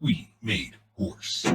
We made horse.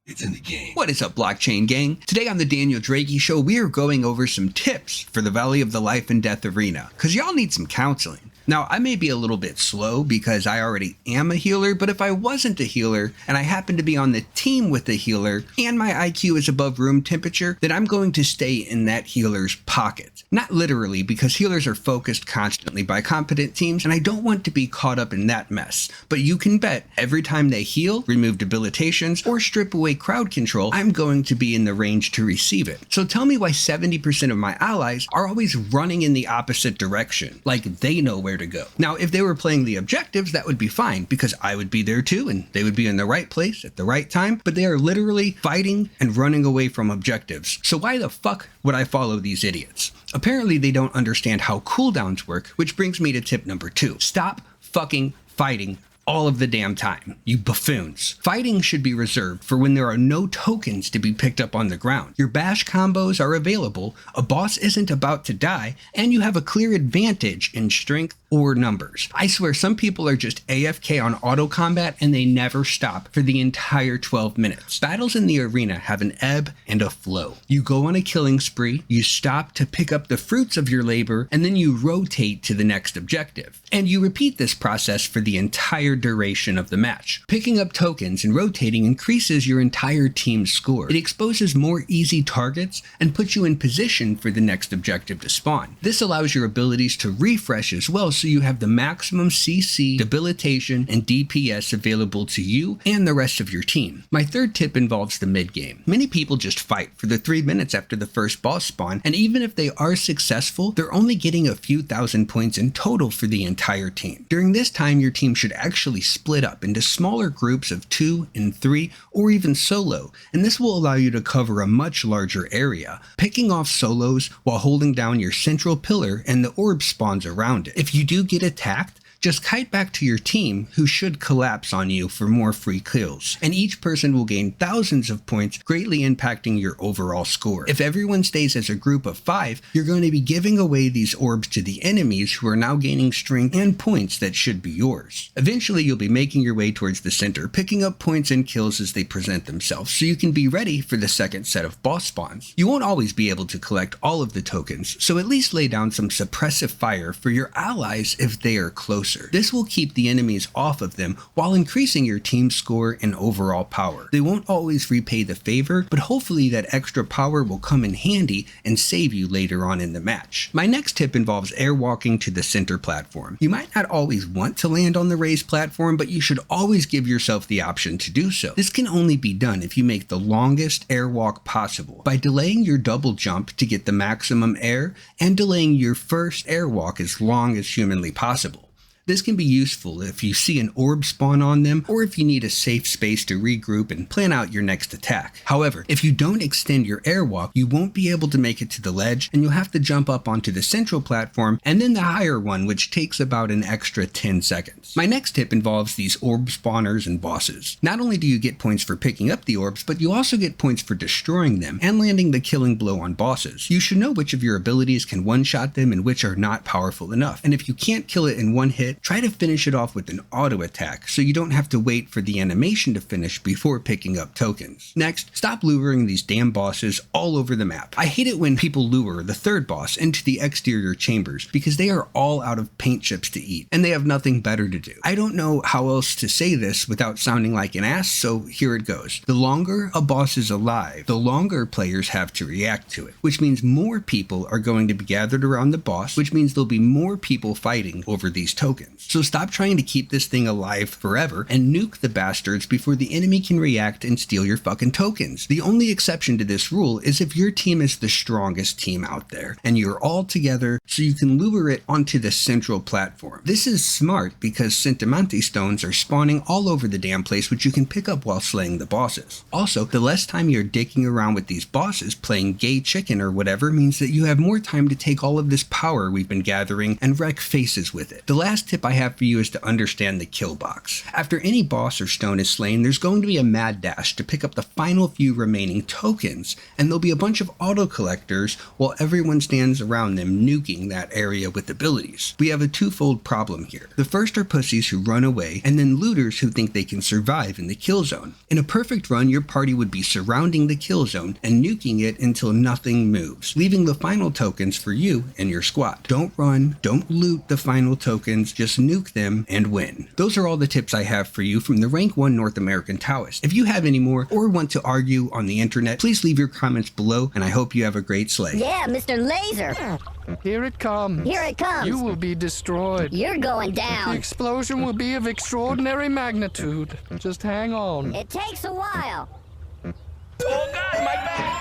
It's in the game. What is up, blockchain gang? Today on the Daniel Drakey Show, we are going over some tips for the Valley of the Life and Death Arena, because y'all need some counseling. Now, I may be a little bit slow because I already am a healer, but if I wasn't a healer and I happen to be on the team with a healer and my IQ is above room temperature, then I'm going to stay in that healer's pocket. Not literally, because healers are focused constantly by competent teams and I don't want to be caught up in that mess. But you can bet every time they heal, remove debilitations, or strip away crowd control, I'm going to be in the range to receive it. So tell me why 70% of my allies are always running in the opposite direction, like they know where to go. Now, if they were playing the objectives, that would be fine because I would be there too and they would be in the right place at the right time, but they are literally fighting and running away from objectives. So why the fuck would I follow these idiots? Apparently they don't understand how cooldowns work, which brings me to tip number 2. Stop fucking fighting all of the damn time, you buffoons. Fighting should be reserved for when there are no tokens to be picked up on the ground. Your bash combos are available, a boss isn't about to die, and you have a clear advantage in strength or numbers. I swear some people are just AFK on auto combat and they never stop for the entire 12 minutes. Battles in the arena have an ebb and a flow. You go on a killing spree, you stop to pick up the fruits of your labor, and then you rotate to the next objective. And you repeat this process for the entire duration of the match. Picking up tokens and rotating increases your entire team's score. It exposes more easy targets and puts you in position for the next objective to spawn. This allows your abilities to refresh as well, so you have the maximum CC, debilitation, and DPS available to you and the rest of your team. My third tip involves the mid game. Many people just fight for the 3 minutes after the first boss spawn, and even if they are successful, they're only getting a few thousand points in total for the entire team. During this time, your team should actually split up into smaller groups of 2 and 3, or even solo, and this will allow you to cover a much larger area, picking off solos while holding down your central pillar and the orb spawns around it. If you do get attacked, just kite back to your team, who should collapse on you for more free kills, and each person will gain thousands of points, greatly impacting your overall score. If everyone stays as a group of 5, you're going to be giving away these orbs to the enemies, who are now gaining strength and points that should be yours. Eventually you'll be making your way towards the center, picking up points and kills as they present themselves, so you can be ready for the second set of boss spawns. You won't always be able to collect all of the tokens, so at least lay down some suppressive fire for your allies if they are closer. This will keep the enemies off of them while increasing your team score and overall power. They won't always repay the favor, but hopefully that extra power will come in handy and save you later on in the match. My next tip involves airwalking to the center platform. You might not always want to land on the raised platform, but you should always give yourself the option to do so. This can only be done if you make the longest airwalk possible by delaying your double jump to get the maximum air and delaying your first airwalk as long as humanly possible. This can be useful if you see an orb spawn on them, or if you need a safe space to regroup and plan out your next attack. However, if you don't extend your airwalk, you won't be able to make it to the ledge, and you'll have to jump up onto the central platform and then the higher one, which takes about an extra 10 seconds. My next tip involves these orb spawners and bosses. Not only do you get points for picking up the orbs, but you also get points for destroying them and landing the killing blow on bosses. You should know which of your abilities can one-shot them and which are not powerful enough, and if you can't kill it in one hit, try to finish it off with an auto attack so you don't have to wait for the animation to finish before picking up tokens. Next, stop luring these damn bosses all over the map. I hate it when people lure the third boss into the exterior chambers because they are all out of paint chips to eat and they have nothing better to do. I don't know how else to say this without sounding like an ass, so here it goes. The longer a boss is alive, the longer players have to react to it, which means more people are going to be gathered around the boss, which means there'll be more people fighting over these tokens. So stop trying to keep this thing alive forever and nuke the bastards before the enemy can react and steal your fucking tokens. The only exception to this rule is if your team is the strongest team out there and you're all together so you can lure it onto the central platform. This is smart because Sentimanti stones are spawning all over the damn place, which you can pick up while slaying the bosses. Also, the less time you're dicking around with these bosses playing gay chicken or whatever means that you have more time to take all of this power we've been gathering and wreck faces with it. The last tip tip I have for you is to understand the kill box. After any boss or stone is slain, there's going to be a mad dash to pick up the final few remaining tokens, and there'll be a bunch of auto collectors while everyone stands around them nuking that area with abilities. We have a twofold problem here. The first are pussies who run away, and then looters who think they can survive in the kill zone. In a perfect run, your party would be surrounding the kill zone and nuking it until nothing moves, leaving the final tokens for you and your squad. Don't run, don't loot the final tokens, just nuke them and win. Those are all the tips I have for you from the Rank 1 North American Taoist. If you have any more or want to argue on the internet, please leave your comments below, and I hope you have a great slay. Yeah, Mr. Laser. Here it comes. Here it comes. You will be destroyed. You're going The down. explosion will be of extraordinary magnitude. Just hang on. It takes a while. Oh God, my back!